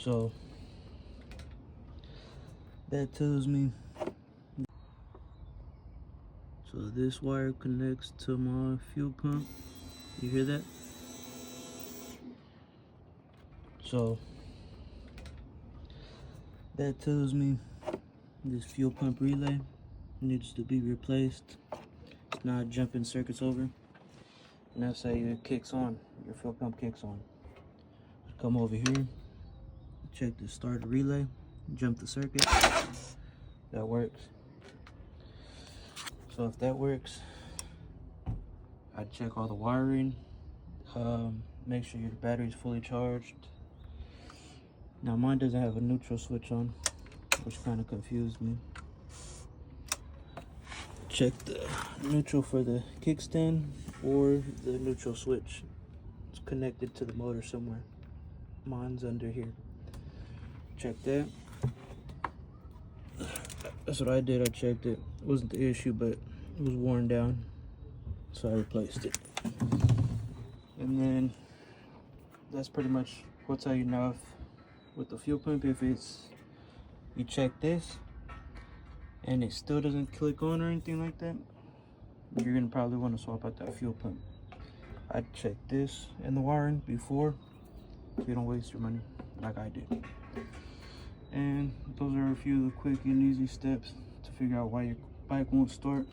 So that tells me, so this wire connects to my fuel pump. You hear that? So that tells me this fuel pump relay needs to be replaced. It's not jumping circuits over. And that's how it kicks on. Your fuel pump kicks on. Come over here, check the start relay, jump the circuit. That works. So if that works, I check all the wiring, make sure your battery's fully charged. Now mine doesn't have a neutral switch on, which kind of confused me. Check the neutral for the kickstand or the neutral switch. It's connected to the motor somewhere. Mine's under here. Check that. That's what I did. I checked it. It wasn't the issue, but it was worn down, so I replaced it. And then that's pretty much will tell you now if with the fuel pump, if it's, you check this and it still doesn't click on or anything like that, you're gonna probably want to swap out that fuel pump. I'd check this and the wiring before, so you don't waste your money like I did. And those are a few of the quick and easy steps to figure out why your bike won't start.